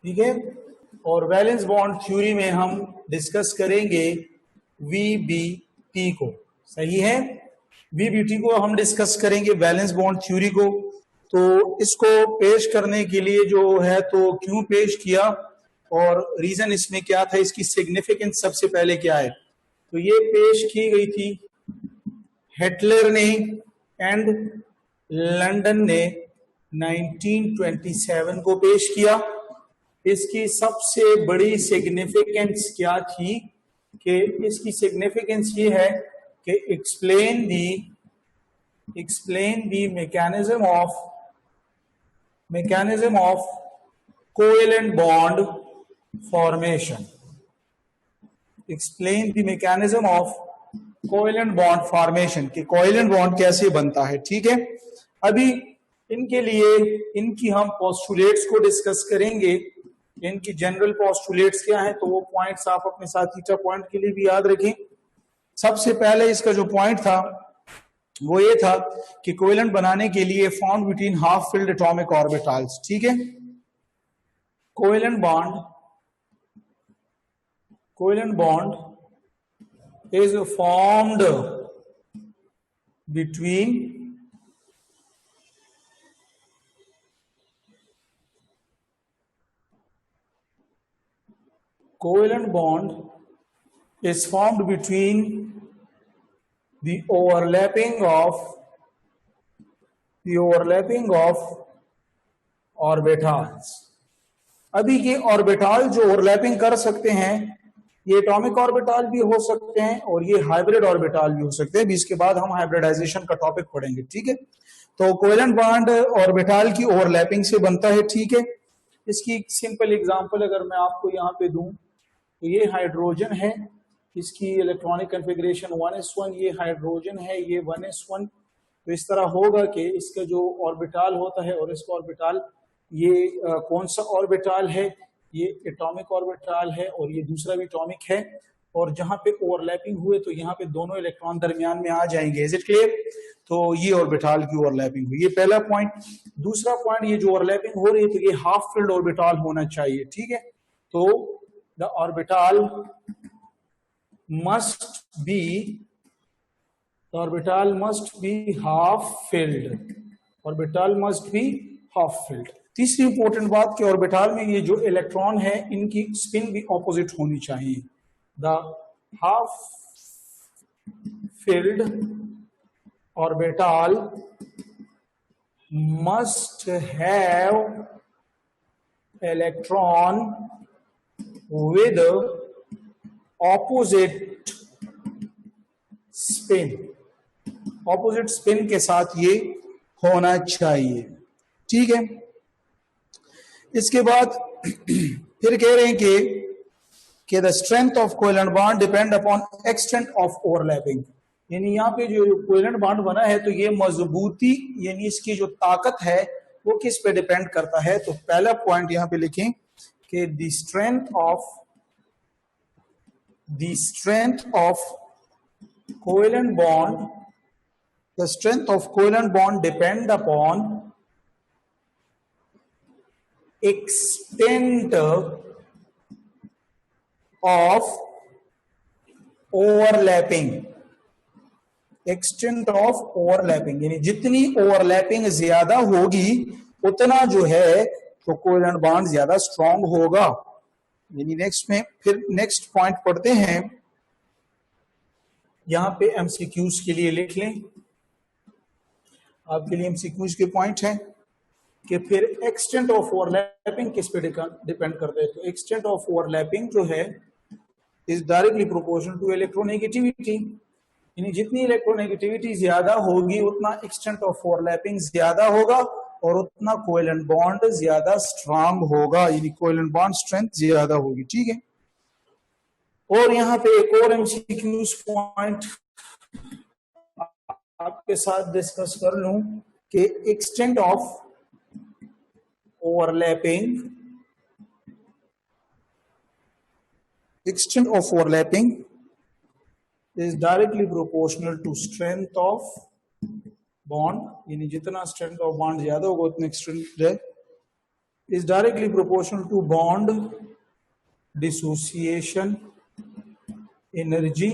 ठीक है। और वैलेंस बॉन्ड थ्योरी में हम डिस्कस करेंगे वीबीटी को, सही है। वीबीटी को हम डिस्कस करेंगे, वैलेंस बॉन्ड थ्योरी को। तो इसको पेश करने के लिए जो है तो क्यों पेश किया और रीजन इसमें क्या था, इसकी सिग्निफिकेंस सबसे पहले क्या है। तो ये पेश की गई थी हिटलर ने एंड लंदन ने 1927 को पेश किया। इसकी सबसे बड़ी सिग्निफिकेंस क्या थी कि इसकी सिग्निफिकेंस ये है कि explain the mechanism of covalent bond formation. Explain the mechanism of covalent bond formation, कि कोवेलेंट बॉन्ड कैसे बनता है। ठीक है, अभी इनके लिए इनकी हम पोस्टुलेट्स को डिस्कस करेंगे। इनकी जनरल पोस्टुलेट्स क्या है, तो वो पॉइंट्स आप अपने साथ थीटा पॉइंट के लिए भी याद रखें। सबसे पहले इसका जो पॉइंट था वो ये था कि कोवेलेंट बनाने के लिए found between half filled atomic orbitals. ठीक है, covalent bond is formed between the overlapping of orbitals। अभी ये ऑर्बिटल जो ओवरलैपिंग कर सकते हैं, ये एटॉमिक ऑर्बिटल भी हो सकते हैं और ये हाइब्रिड ऑर्बिटल भी हो सकते हैं। इसके बाद हम हाइब्रिडाइजेशन का टॉपिक पढ़ेंगे। ठीक है, तो कोवेलेंट बॉन्ड ऑर्बिटल की ओवरलैपिंग से बनता है। ठीक है, इसकी एक सिंपल एग्जांपल अगर मैं आपको यहाँ पे दूं, तो ये हाइड्रोजन है, इसकी इलेक्ट्रॉनिक कॉन्फ़िगरेशन 1s1, ये हाइड्रोजन है, ये 1s1। तो इस तरह होगा कि इसका जो ऑर्बिटल होता है और इसका ऑर्बिटल, ये कौन सा ऑर्बिटल है, ये एटॉमिक ऑर्बिटल है और ये दूसरा भी एटॉमिक है। और जहां पे ओवरलैपिंग हुए तो यहाँ पे दोनों इलेक्ट्रॉन दरमियान में आ जाएंगे। Is it clear? तो ये ऑर्बिटल की ओवरलैपिंग हुई, ये पहला पॉइंट। दूसरा पॉइंट, ये जो ओवरलैपिंग हो रही है तो ये हाफ फिल्ड ऑर्बिटल होना चाहिए। ठीक है, तो the orbital must be half filled। तीसरी इंपॉर्टेंट बात कि ऑर्बिटल में ये जो इलेक्ट्रॉन है इनकी स्पिन भी ऑपोजिट होनी चाहिए। The half filled orbital must have electron with opposite spin के साथ ये होना चाहिए। ठीक है, इसके बाद फिर कह रहे हैं कि the strength of covalent bond depend upon extent of overlapping. यानी यहाँ पे जो कोवेलेंट बॉन्ड बना है तो ये मजबूती यानी इसकी जो ताकत है वो किस पे डिपेंड करता है। तो पहला पॉइंट यहाँ पे लिखें कि the strength of covalent bond depend upon extent of overlapping। यानी जितनी ओवरलैपिंग ज्यादा होगी उतना जो है तो कोवेलेंट बॉन्ड ज्यादा स्ट्रांग होगा। यानी नेक्स्ट पॉइंट पढ़ते हैं, यहां पे एमसीक्यूज के लिए लिख लें, आपके लिए एमसीक्यूज के पॉइंट हैं कि फिर एक्सटेंट ऑफ ओवरलैपिंग किस पे डिपेंड करता है। तो एक्सटेंट ऑफ ओवरलैपिंग जो है is directly proportional to electronegativity. यानी जितनी इलेक्ट्रोनेगेटिविटी ज्यादा होगी उतना एक्सटेंट ऑफ ओवरलैपिंग ज्यादा होगा और उतना कोवेलेंट बॉन्ड ज्यादा स्ट्रांग होगा, यानी कोवेलेंट बॉन्ड स्ट्रेंथ ज्यादा होगी। ठीक है, और यहाँ पे एक और एमसीक्यूज पॉइंट आपके साथ डिस्कस कर लूं कि extent of overlapping is directly proportional to strength of bond। यानी जितना स्ट्रेंथ ऑफ बॉन्ड ज्यादा होगा उतना strength is directly proportional to bond dissociation energy।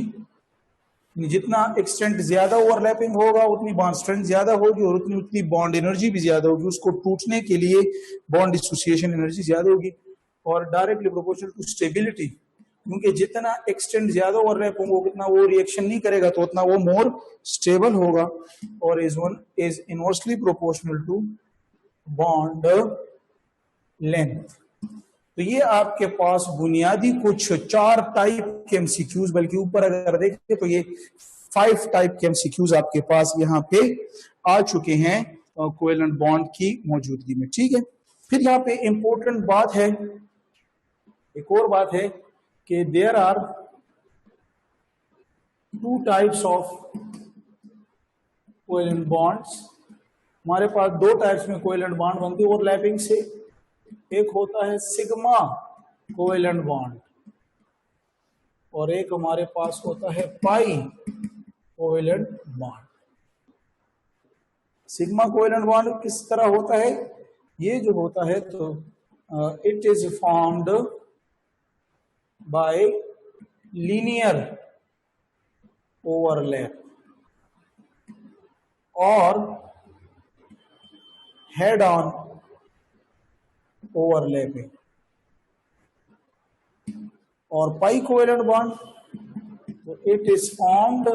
जितना एक्सटेंट ज्यादा ओवरलैपिंग होगा उतनी बॉन्ड स्ट्रेंथ ज्यादा होगी और उतनी उतनी बॉन्ड एनर्जी भी ज्यादा होगी, उसको टूटने के लिए बॉन्ड डिसोसिएशन एनर्जी ज्यादा होगी। और डायरेक्टली प्रोपोर्शनल टू स्टेबिलिटी, क्योंकि जितना एक्सटेंट ज्यादा ओवरलैप होगा उतना वो रिएक्शन नहीं करेगा तो उतना वो मोर स्टेबल होगा। और is inversely proportional to bond length. तो ये आपके पास बुनियादी कुछ 4 टाइप के एमसीक्यूज, बल्कि ऊपर अगर देखें तो ये 5 टाइप के एमसीक्यूज आपके पास यहाँ पे आ चुके हैं कोवेलेंट बॉन्ड की मौजूदगी में। ठीक है, फिर यहाँ पे इंपॉर्टेंट बात है, एक और बात है कि there are 2 types of covalent bonds. हमारे पास 2 टाइप्स में कोवेलेंट बॉन्ड बनते हैं ओवरलैपिंग से। एक होता है सिग्मा कोवेलेंट बॉन्ड और एक हमारे पास होता है pi covalent bond. Sigma covalent bond किस तरह होता है? ये जो होता है तो it is formed by linear overlap और हेड ऑन ओवरलैपिंग। और pi covalent bond it is formed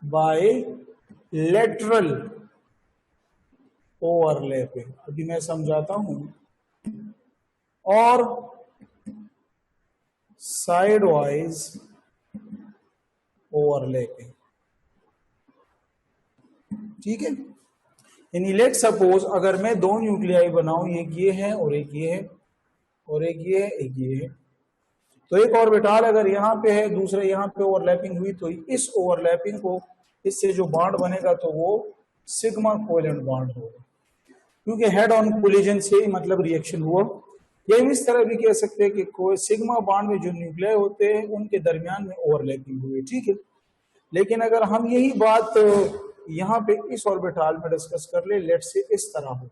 by lateral overlapping. अभी मैं समझाता हूं। और साइड वाइज ओवरलैपिंग। ठीक है, यानी लेट सपोज अगर मैं 2 न्यूक्लियाई बनाऊं, एक ये है और एक ये है और एक ये है एक ये है, तो एक ऑर्बिटल अगर यहाँ पे है दूसरे यहाँ पे ओवरलैपिंग हुई तो इस ओवरलैपिंग को इससे जो बॉन्ड बनेगा तो वो सिग्मा कोवेलेंट बॉन्ड होगा, क्योंकि हेड ऑन कोलिजन से मतलब रिएक्शन हुआ। या इस तरह भी कह सकते हैं कि कोई सिग्मा बॉन्ड में जो न्यूक्लियाई होते हैं उनके दरमियान में ओवरलैपिंग हुई। ठीक है, लेकिन अगर हम यही बात यहाँ पे इस ऑर्बिटल में डिस्कस कर ले, लेट से इस तरह हो,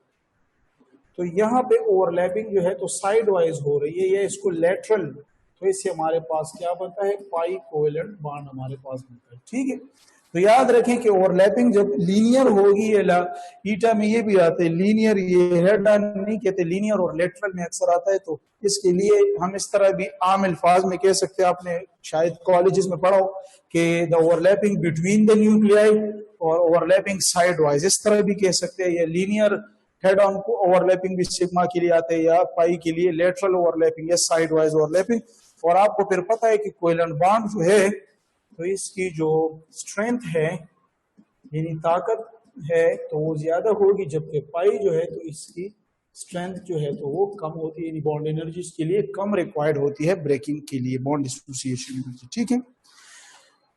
तो यहाँ पे ओवरलैपिंग जो है तो साइड वाइज हो रही है, ये इसको लेटरल, तो इससे हमारे पास क्या बनता है? पाई कोवेलेंट बॉन्ड हमारे पास बनता है। ठीक है, तो याद रखें कि ओवरलैपिंग जब लीनियर होगी, ईटा में ये भी आता है लीनियर, ये हेड ऑन नहीं कहते, लीनियर और लेटरल में अक्सर आता है। तो इसके लिए हम इस तरह भी आम अल्फाज में कह सकते हैं, आपने शायद कॉलेजेस में पढ़ा हो कि the overlapping between the nuclei और ओवरलैपिंग साइड वाइज, इस तरह भी कह सकते हैं। या लीनियर हेड ऑन को ओवरलैपिंग भी सिग्मा के लिए आते हैं, या पाई के लिए लेटरल ओवरलैपिंग या साइड वाइज ओवरलैपिंग। और आपको फिर पता है कि कोवेलेंट बॉन्ड जो है तो इसकी जो स्ट्रेंथ है यानी ताकत है तो वो ज्यादा होगी, जबकि पाई जो है तो इसकी स्ट्रेंथ जो है तो वो कम होती है, यानी बॉन्ड एनर्जी के लिए कम रिक्वायर्ड होती है ब्रेकिंग के लिए, बॉन्ड डिसोसिएशन एनर्जी। ठीक है,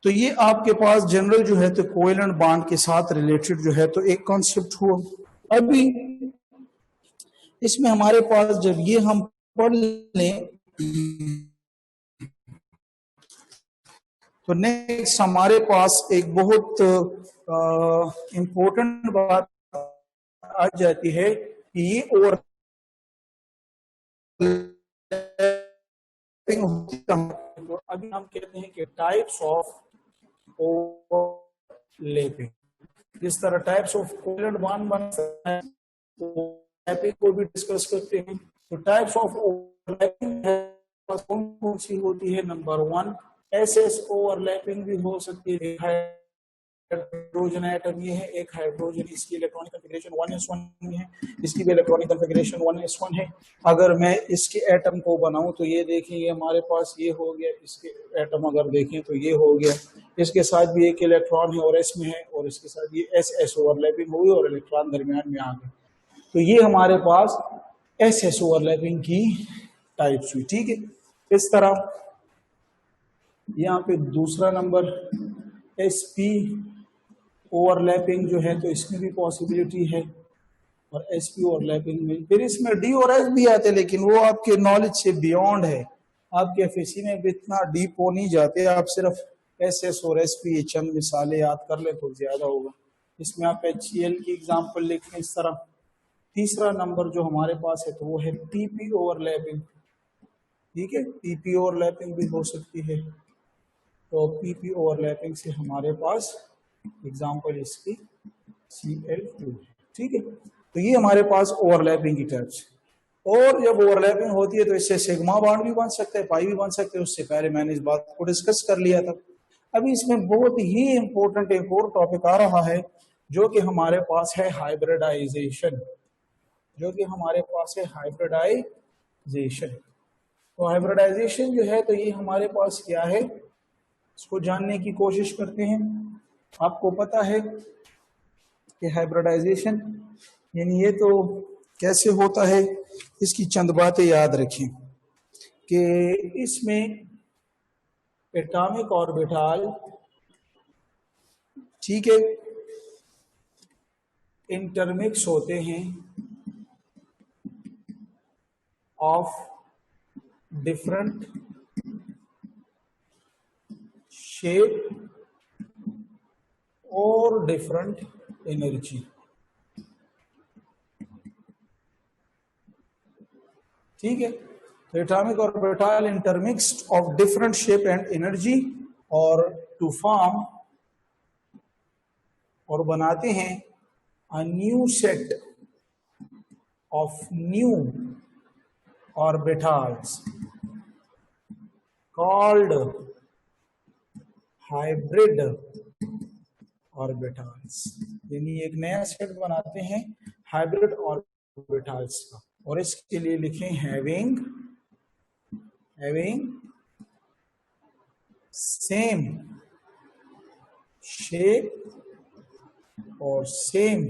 तो ये आपके पास जनरल जो है तो कोवेलेंट बॉन्ड के साथ रिलेटेड जो है तो एक कॉन्सेप्ट हुआ। अभी इसमें हमारे पास जब ये हम पढ़ लें तो नेक्स्ट हमारे पास एक बहुत इंपॉर्टेंट बात आ जाती है कि ये ओवर तो अभी हम कहते हैं कि टाइप्स ऑफ ओवरलैपिंग। जिस तरह टाइप्स ऑफ कोवेलेंट बॉन्ड बन सकता है तो को भी डिस्कस करते हैं। तो टाइप्स ऑफ ओवरलैपिंग कौन कौन सी होती है? नंबर 1 एसएस ओवरलैपिंग भी हो सकती है। हाइड्रोजन एटम ये है, एक हाइड्रोजन, इसकी इलेक्ट्रॉनिक कॉन्फ़िगरेशन 1s1 है, इसकी भी इलेक्ट्रॉनिक कॉन्फ़िगरेशन 1s1 है। अगर मैं इसके एटम को बनाऊं तो ये देखें, ये हमारे पास ये हो गया, इसके एटम अगर देखें तो ये हो गया, इसके साथ भी एक इलेक्ट्रॉन है और एस में है, और इसके साथ ये एस ओवरलैपिंग हुई और इलेक्ट्रॉन दरमियान में आ गए। तो ये हमारे पास एस ओवरलैपिंग की टाइप्स हुई। ठीक है, इस तरह यहाँ पे दूसरा नंबर sp ओवरलैपिंग जो है तो इसमें भी पॉसिबिलिटी है, और sp ओवरलैपिंग में फिर इसमें d और s भी आते हैं, लेकिन वो आपके नॉलेज से बियॉन्ड है, आपके एफएससी में भी इतना डीप हो नहीं जाते। आप सिर्फ ss और sp ये चंद मिसालें याद कर ले तो ज्यादा होगा। इसमें आप HCl की एग्जांपल लिखें इस तरह। तीसरा नंबर जो हमारे पास है तो वो है पीपी ओवरलैपिंग। ठीक है, पीपी ओवरलैपिंग भी हो सकती है। तो पीपी ओवरलैपिंग से हमारे पास एग्जांपल इसकी Cl2। ठीक है, तो ये हमारे पास ओवरलैपिंग की टर्म्स। और जब ओवरलैपिंग होती है तो इससे सिग्मा बॉन्ड भी बन सकता है, पाई भी बन सकते हैं। उससे पहले मैंने इस बात को डिस्कस कर लिया था। अभी इसमें बहुत ही इंपॉर्टेंट एक और टॉपिक आ रहा है जो कि हमारे पास है हाइब्रिडाइजेशन। जो कि हमारे पास है हाइब्रिडाइजेशन। तो हाइब्रिडाइजेशन जो है तो ये हमारे पास क्या है, इसको जानने की कोशिश करते हैं। आपको पता है कि हाइब्रिडाइजेशन यानी ये तो कैसे होता है, इसकी चंद बातें याद रखें कि इसमें एटॉमिक ऑर्बिटल, ठीक है, इंटरमिक्स होते हैं ऑफ डिफरेंट शेप और डिफरेंट एनर्जी। ठीक है, तो atomic orbital intermixed of different shape and energy और टू फॉर्म और बनाते हैं a new set of new orbitals called hybrid orbitals. यानी एक नया सेट बनाते हैं हाइब्रिड ऑर्बिटल्स का, और इसके लिए लिखें हैविंग सेम शेप और same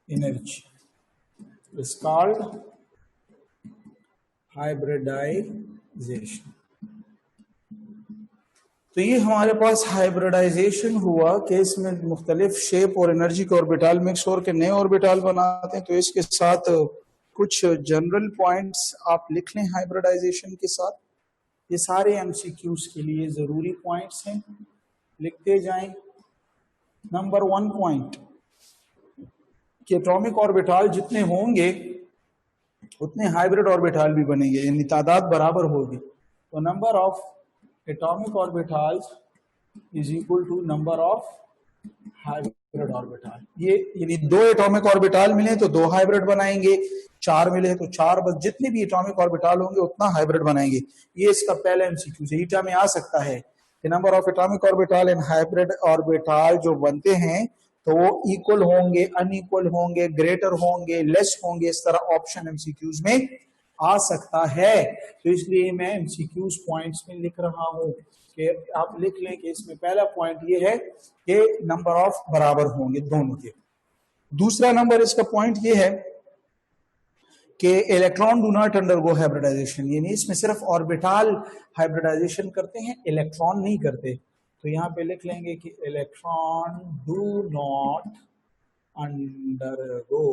energy is called hybridization. तो ये हमारे पास हाइब्रिडाइजेशन हुआ कि इसमें मुख्तलिफ शेप और एनर्जी के ऑर्बिटल मिक्स और के नए ऑर्बिटल बनाते हैं। तो इसके साथ कुछ जनरल पॉइंट्स आप लिख लें हाइब्रिडाइजेशन के साथ। ये सारे एमसीक्यूज के लिए जरूरी पॉइंट्स हैं, लिखते जाएं। नंबर 1 पॉइंट कि एटॉमिक ऑर्बिटल जितने होंगे उतने हाइब्रिड ऑर्बिटल भी बनेंगे, यानी तादाद बराबर होगी। तो number of atomic orbitals is equal to number of hybrid orbital। ये यानी 2 एटॉमिक ऑर्बिटल मिले तो 2 हाइब्रिड बनाएंगे, 4 मिले तो 4, बस जितने भी एटॉमिक ऑर्बिटल होंगे उतना हाइब्रिड बनाएंगे। ये इसका पहला एमसीक्यू है। ईटा में आ सकता है कि number of atomic orbital and hybrid orbital जो बनते हैं तो वो इक्वल होंगे, अनइक्वल होंगे, ग्रेटर होंगे, लेस होंगे। इस तरह ऑप्शन एमसीक्यूज में आ सकता है। तो इसलिए मैं एमसीक्यूज पॉइंट्स में लिख रहा हूं कि आप लिख लें कि इसमें पहला पॉइंट ये है कि नंबर ऑफ बराबर होंगे दोनों के। दूसरा नंबर इसका पॉइंट ये है कि electron do not undergo hybridization, यानी इसमें सिर्फ ऑर्बिटल हाइब्रिडाइजेशन करते हैं, इलेक्ट्रॉन नहीं करते। तो यहां पे लिख लेंगे कि electron do not undergo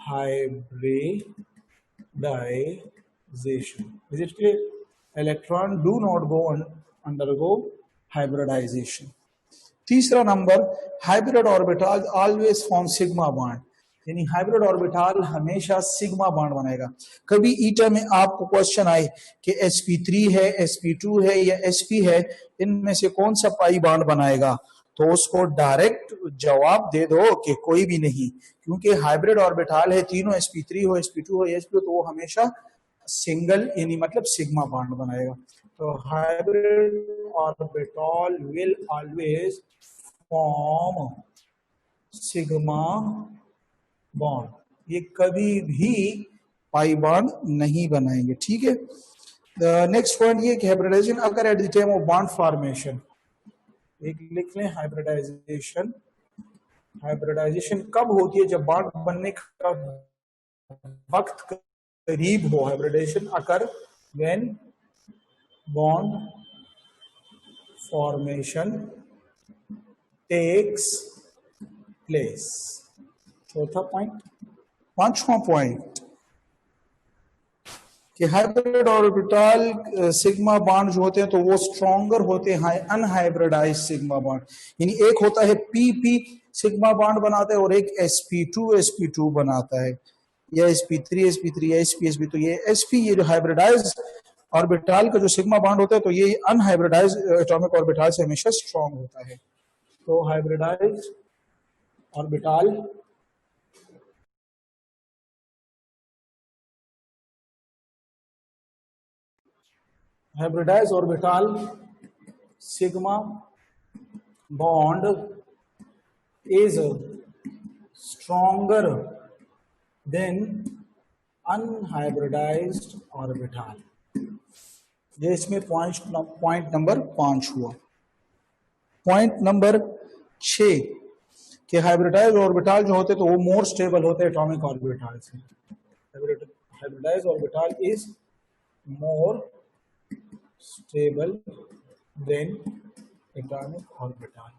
hybridization. Is it clear? Electron do not undergo hybridization. तीसरा नंबर, hybrid orbital always form sigma bond, यानी हाइब्रिड ऑर्बिटल हमेशा सिग्मा बॉन्ड बनाएगा। कभी ईटा में आपको क्वेश्चन आए कि sp3 है, sp2 है या sp है, इनमें से कौन सा पाई बॉन्ड बनाएगा, तो उसको डायरेक्ट जवाब दे दो कि कोई भी नहीं, क्योंकि हाइब्रिड ऑर्बिटल है, तीनों sp3 हो, sp2 हो, sp तो वो हमेशा सिंगल यानी मतलब सिग्मा बॉन्ड बनाएगा। तो hybrid orbital will always form sigma bond, ये कभी भी पाई बॉन्ड नहीं बनाएंगे। ठीक है, नेक्स्ट पॉइंट ये कि हाइब्रिडाइजेशन अगर at the time of bond formation, एक लिख लें हाइब्रिडाइजेशन। हाइब्रिडाइजेशन कब होती है, जब बॉन्ड बनने का वक्त करीब हो। Hybridization occur when bond formation takes place. चौथा पॉइंट। पांचवा पॉइंट कि हाइब्रिड ऑर्बिटल सिग्मा बॉन्ड जो होते हैं तो वो स्ट्रॉन्गर होते हैं अनहाइब्रिडाइज्ड सिग्मा बॉन्ड, यानी एक होता है पीपी सिग्मा बॉन्ड बनाता है और एक sp2 बनाता है, या sp3 या sp तो ये sp, ये जो हाइब्रिडाइज ऑर्बिटल का जो सिग्मा बॉन्ड होता है तो ये अनहाइब्रिडाइज एटॉमिक ऑर्बिटल से हमेशा स्ट्रांग होता है। तो hybridize orbital sigma bond is stronger than unhybridized orbital। ये इसमें पॉइंट नंबर 5 हुआ। पॉइंट नंबर 6 कि हाइब्रिडाइज ऑर्बिटल जो होते तो वो मोर स्टेबल होते हैं एटॉमिक ऑर्बिटल से। Hybridize orbital is more stable than atomic orbital.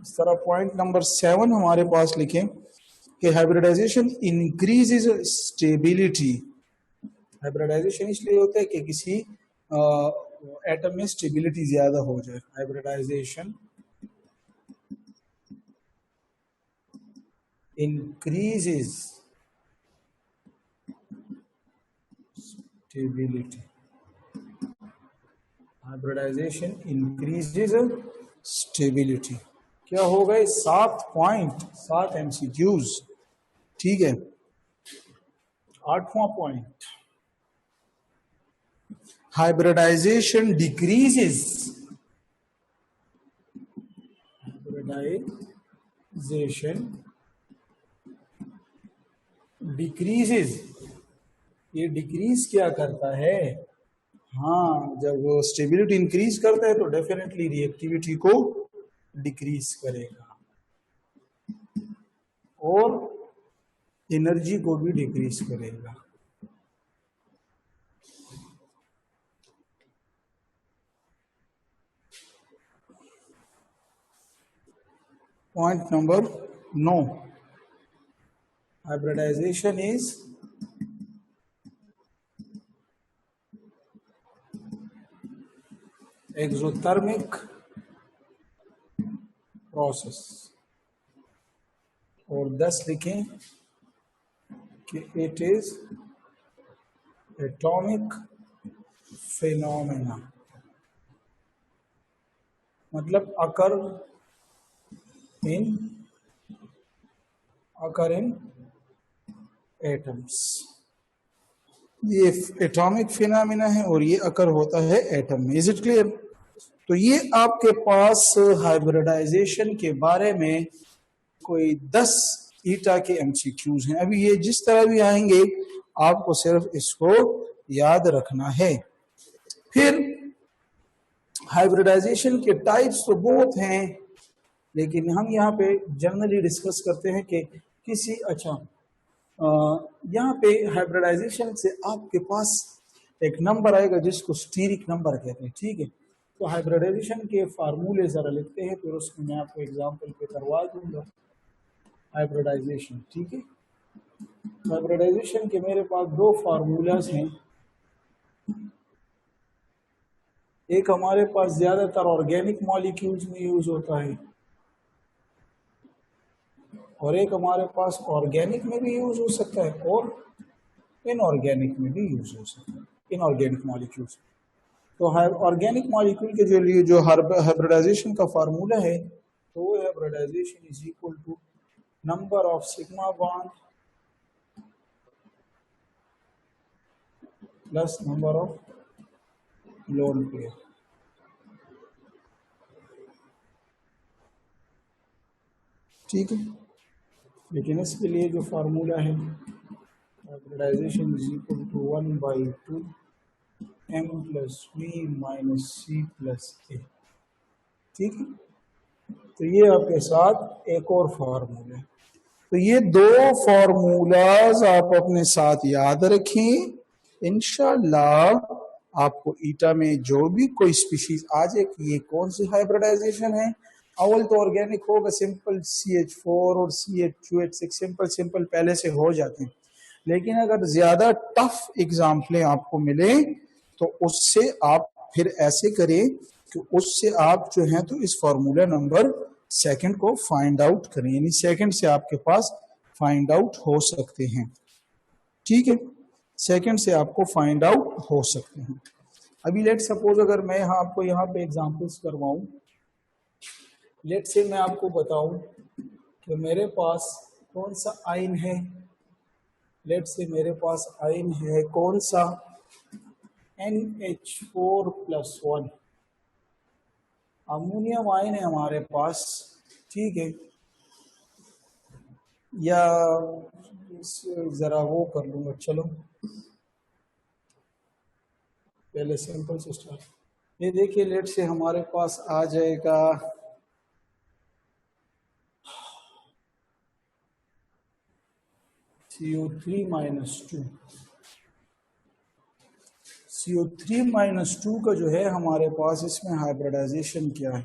इस तरह पॉइंट नंबर 7 हमारे पास लिखें कि हाइब्रिडाइजेशन इंक्रीजेज स्टेबिलिटी। हाइब्रिडाइजेशन इसलिए होता है कि किसी एटम में स्टेबिलिटी ज्यादा हो जाए। Hybridization increases stability. Hybridization increases stability. क्या हो गए 7 MCQs। ठीक है, 8वां point, hybridization decreases. Hybridization decreases, ये डिक्रीज क्या करता है? हाँ, जब वो स्टेबिलिटी इंक्रीज करता है तो डेफिनेटली रिएक्टिविटी को डिक्रीज करेगा और एनर्जी को भी डिक्रीज करेगा। Point number 9, hybridization is exothermic process, और 10 लिखें कि इट इज एटॉमिक फिनोमेना, मतलब अकर इन एटम्स। ये एटॉमिक फिनोमेना है और ये अकर होता है एटम में। Is it clear? तो ये आपके पास हाइब्रिडाइजेशन के बारे में कोई 10 ईटा के MCQs हैं। अभी ये जिस तरह भी आएंगे आपको सिर्फ इसको याद रखना है। फिर हाइब्रिडाइजेशन के टाइप्स तो बहुत हैं, लेकिन हम यहाँ पे जनरली डिस्कस करते हैं कि किसी यहाँ पे हाइब्रिडाइजेशन से आपके पास एक नंबर आएगा जिसको स्टीरिक नंबर कहते हैं। ठीक है, तो हाइब्रिडाइजेशन के फार्मूले जरा लिखते हैं, फिर उसको मैं आपको एग्जांपल पे करवा दूंगा। हाइब्रिडाइजेशन, ठीक है, हाइब्रिडाइजेशन के मेरे पास 2 फार्मूलाज हैं। एक हमारे पास ज्यादातर ऑर्गेनिक मॉलिक्यूल्स में यूज होता है और एक हमारे पास ऑर्गेनिक में भी यूज हो सकता है और इनऑर्गेनिक में भी यूज हो सकता है, इनऑर्गेनिक मॉलिक्यूल्स। तो ऑर्गेनिक मॉलिक्यूल के लिए जो हाइब्रिडाइजेशन का फार्मूला है, तो वो hybridization is equal to number of sigma bond plus number of lone pair. ठीक है, लेकिन इसके लिए जो फार्मूला है, hybridization is equal to 1/2 m + v - c + a। ठीक है, तो ये आपके साथ एक और फार्मूला है। तो ये 2 फार्मूलाज आप अपने साथ याद रखें। इंशाल्लाह आपको ईटा में जो भी कोई स्पीशीज आ जाए कि ये कौन सी हाइब्रिडाइजेशन है, अव्वल तो ऑर्गेनिक होगा, सिंपल CH4 और CH2H6 सिंपल पहले से हो जाते हैं। लेकिन अगर ज्यादा टफ एग्जाम्पलें आपको मिले तो उससे आप फिर ऐसे करें कि उससे आप जो है तो इस फार्मूला नंबर सेकंड को फाइंड आउट करें, यानी सेकंड से आपके पास फाइंड आउट हो सकते हैं। ठीक है, सेकंड से आपको फाइंड आउट हो सकते हैं। अभी लेट सपोज अगर मैं आपको यहाँ पे एग्जांपल्स करवाऊं, लेट से मैं आपको बताऊं कि मेरे पास कौन सा आयन है, लेट से मेरे पास आयन है कौन सा, NH4+1 अमोनियम आयन है हमारे पास। ठीक है, या जरा वो कर लूंगा, चलो पहले सिंपल से स्टार्ट। ये देखिए लेट से हमारे पास आ जाएगा CO3-2। CO3-2 का जो है हमारे पास इसमें हाइब्रिडाइजेशन क्या है,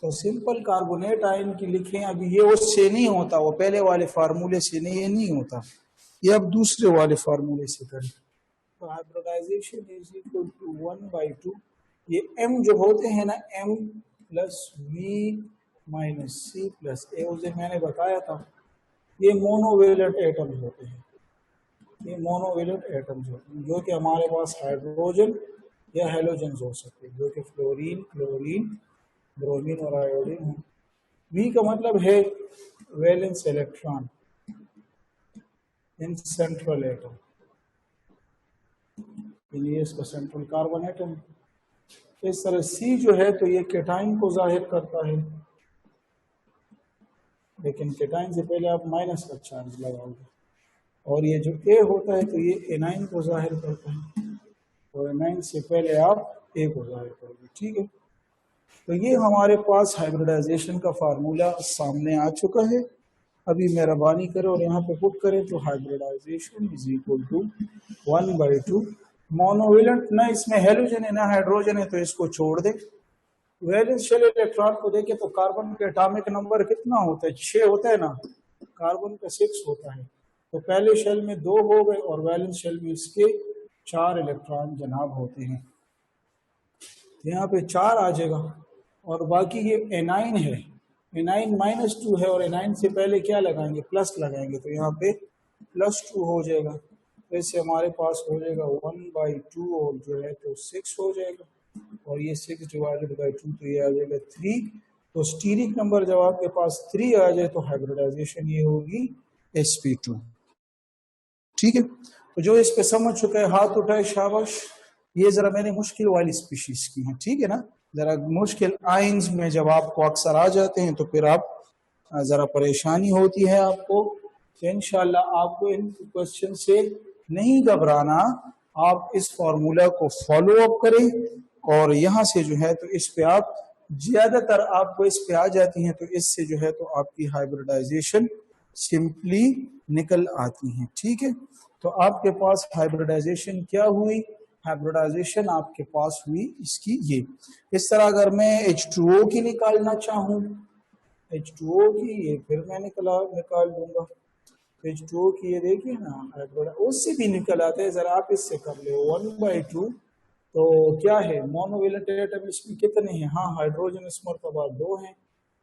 तो सिंपल कार्बोनेट आयन की लिखें। अभी ये उससे नहीं होता, वो पहले वाले फार्मूले से नहीं, ये नहीं होता, ये अब दूसरे वाले फार्मूले से करें। तो हाइब्रिडाइजेशन इज इक्वल टू 1/2, ये M जो होते हैं ना, M + V - C + A, उसे मैंने बताया था, ये मोनोवेलेंट एटम्स होते हैं, ये मोनोवेलेंट एटम्स होते हैं, जो कि हमारे पास हाइड्रोजन या हेलोजन हो सकते हैं, जो कि फ्लोरीन, क्लोरीन, ब्रोमीन और आयोडीन है। V का मतलब है valence electron in central atom, ये इसका सेंट्रल कार्बन एटम। इस तरह C जो है तो ये केटाइन को जाहिर करता है, लेकिन केटाइन से पहले आप माइनस का चार्ज लगाओगे, और ये जो A होता है तो ये एनाइन को जाहिर करता है, और एनाइन से पहले आप A को जाहिर करोगे। ठीक है, तो ये हमारे पास हाइब्रिडाइजेशन का फार्मूला सामने आ चुका है। अभी मेहरबानी करें और यहाँ पे पुट करें, तो hybridization is equal to 1/2 monovalent, ना इसमें हेलोजन है ना हाइड्रोजन है, तो इसको छोड़ दे। वैलेंस शेल इलेक्ट्रॉन को देखे तो कार्बन के एटॉमिक नंबर कितना होता है, 6 होता है ना, कार्बन का 6 होता है, तो पहले शेल में 2 हो गए और वैलेंस शेल में इसके 4 इलेक्ट्रॉन जनाब होते हैं, यहाँ पे 4 आ जाएगा। और बाकी ये एनाइन है, एनाइन -2 है, और एनाइन से पहले क्या लगाएंगे, प्लस लगाएंगे, तो यहाँ पे +2 हो जाएगा। तो इससे हमारे पास हो जाएगा 1/2 और जो है तो 6 हो जाएगा, और ये 6 / 2 तो ये आ जाएगा 3। तो स्टीरिक नंबर जब आपके पास 3 आ जाए तो हाइब्रिडाइजेशन ये होगी sp2। ठीक है, तो जो इस पे समझ चुका है हाथ उठाए, शाबाश। ये जरा मैंने मुश्किल वाली स्पीशीज की है, ठीक है ना, जरा मुश्किल आयंस में जब आपको अक्सर आ जाते हैं तो फिर आप जरा परेशानी होती है आपको। तो इंशाल्लाह आपको इन क्वेश्चन से नहीं घबराना, आप इस फॉर्मूला को फॉलो अप करें, और यहाँ से जो है तो इस पे आप ज्यादातर आपको इस पे आ जाती हैं, तो इससे जो है तो आपकी हाइब्रिडाइजेशन सिंपली निकल आती हैं। ठीक है, तो आपके पास हाइब्रिडाइजेशन क्या हुई, हाइब्रिडाइजेशन आपके पास हुई इसकी ये। इस तरह अगर मैं H2O की निकालना चाहूँ, H2O की ये फिर मैं निकाल दूंगा, H2O की ये देखिए ना, उससे भी निकल आते हैं, जरा आप इससे कर ले 1/2। तो क्या है, मोनोवेलेंट एटम इसमें कितने हैं, हाँ हाइड्रोजन इसमें मरतबा 2 हैं,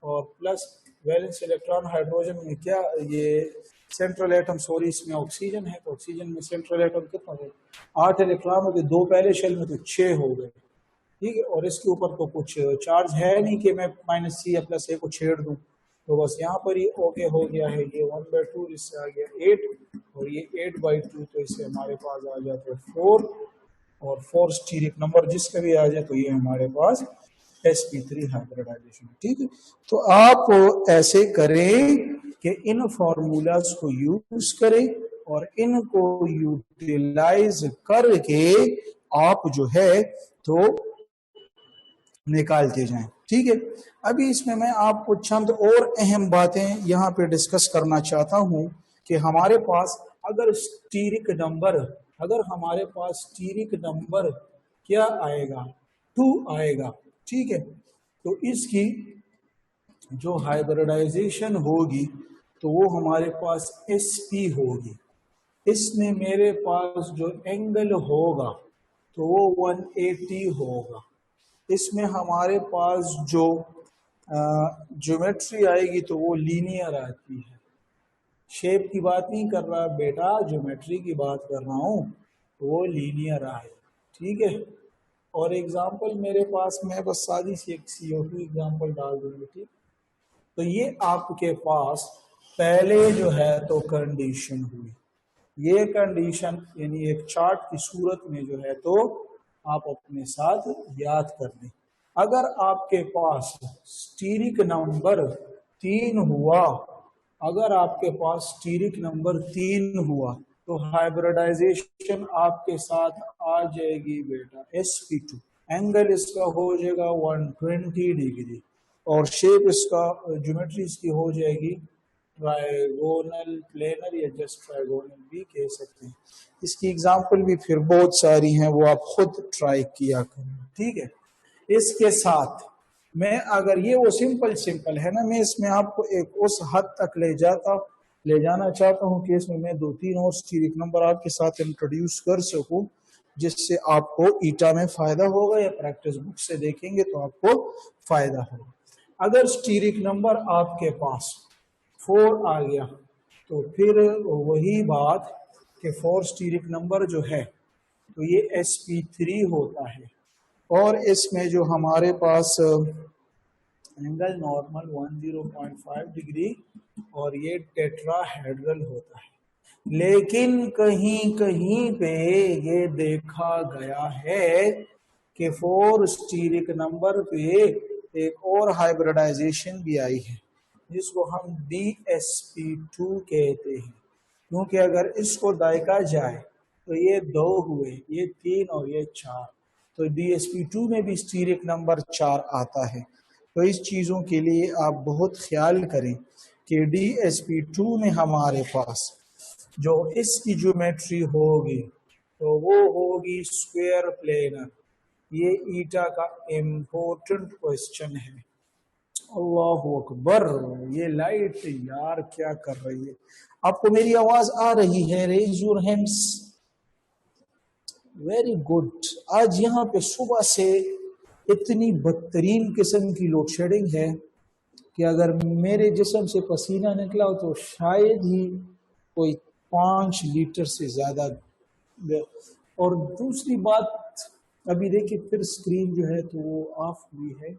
और प्लस वैलेंस इलेक्ट्रॉन हाइड्रोजन में क्या, ये सेंट्रल एटम सॉरी इसमें ऑक्सीजन है, तो ऑक्सीजन में सेंट्रल एटम कितना है, 8 इलेक्ट्रॉन हो गए, 2 पहले शेल में तो 6 हो गए। ठीक है, और इसके ऊपर तो कुछ चार्ज है नहीं कि मैं -C या +A को छेड़ दूं, तो बस यहाँ पर ही ओके हो गया है, ये 1/2, इससे आ गया 8, और ये 8/2, तो इससे हमारे पास आ जाते हैं 4, और 4 स्टीरिक नंबर जिसका भी आ जाए तो ये हमारे पास sp3 हाइब्रिडाइजेशन। ठीक है, तो आप ऐसे करें कि इन फॉर्मूलाज को यूज करें और इनको यूटिलाइज करके आप जो है तो निकालते जाएं। ठीक है, अभी इसमें मैं आपको चंद और अहम बातें यहाँ पे डिस्कस करना चाहता हूँ कि हमारे पास अगर स्टीरिक नंबर, अगर हमारे पास स्टीरिक नंबर क्या आएगा, 2 आएगा। ठीक है, तो इसकी जो हाइब्रिडाइजेशन होगी तो वो हमारे पास sp होगी, इसमें मेरे पास जो एंगल होगा तो वो 180 होगा, इसमें हमारे पास जो ज्योमेट्री आएगी तो वो लीनियर आती है। शेप की बात नहीं कर रहा बेटा, ज्योमेट्री की बात कर रहा हूँ, तो वो लीनियर आए। ठीक है। और एग्जाम्पल मेरे पास, मैं बस सादी सी एक CO2 एग्जाम्पल डाल दूंगी। ठीक। तो ये आपके पास पहले जो है तो कंडीशन हुई, ये कंडीशन यानी एक चार्ट की सूरत में जो है तो आप अपने साथ याद कर लें। अगर आपके पास स्टीरिक नंबर 3 हुआ, अगर आपके पास स्टीरिक नंबर 3 हुआ तो हाइब्रिडाइजेशन आपके साथ आ जाएगी बेटा sp2। एंगल इसका हो जाएगा 120 डिग्री और शेप इसका, ज्योमेट्री इसकी हो जाएगी ट्राइगोनल प्लेनर या जस्ट ट्राइगोनल भी कह सकते हैं। इसकी एग्जांपल भी फिर बहुत सारी हैं, वो आप खुद ट्राई किया करें। ठीक है। इसके साथ मैं, अगर ये वो सिंपल है ना, मैं इसमें आपको एक उस हद तक ले जाना चाहता हूँ कि इसमें मैं 2-3 और स्टीरिक नंबर आपके साथ इंट्रोड्यूस कर सकूं, जिससे आपको ईटा में फायदा होगा या प्रैक्टिस बुक से देखेंगे तो आपको फायदा होगा। अगर स्टीरिक नंबर आपके पास 4 आ गया तो फिर वही बात कि 4 स्टीरिक नंबर जो है तो ये sp3 होता है और इसमें जो हमारे पास एंगल नॉर्मल 10.5 डिग्री और ये टेट्राहेड्रल होता है। लेकिन कहीं कहीं पे ये देखा गया है कि 4 स्टीरिक नंबर पे एक और हाइब्रिडाइजेशन भी आई है जिसको हम DSP2 कहते हैं, क्योंकि अगर इसको दायका जाए तो ये 2 हुए, ये 3 और ये 4, तो DSP2 में भी स्टीरिक नंबर 4 आता है। तो इस चीज़ों के लिए आप बहुत ख्याल करें कि DSP2 में हमारे पास जो इसकी ज्योमेट्री होगी तो वो होगी स्क्वायर प्लेनर। ये ईटा का इम्पोर्टेंट क्वेश्चन है। अल्लाह अकबर, ये लाइट यार क्या कर रही है? आपको मेरी आवाज आ रही है? Raise your hands. Very good. आज यहाँ पे सुबह से इतनी बदतरीन किस्म की लोड शेडिंग है कि अगर मेरे जिस्म से पसीना निकला हो तो शायद ही कोई 5 लीटर से ज्यादा। और दूसरी बात, अभी देखिए फिर स्क्रीन जो है तो वो ऑफ हुई है।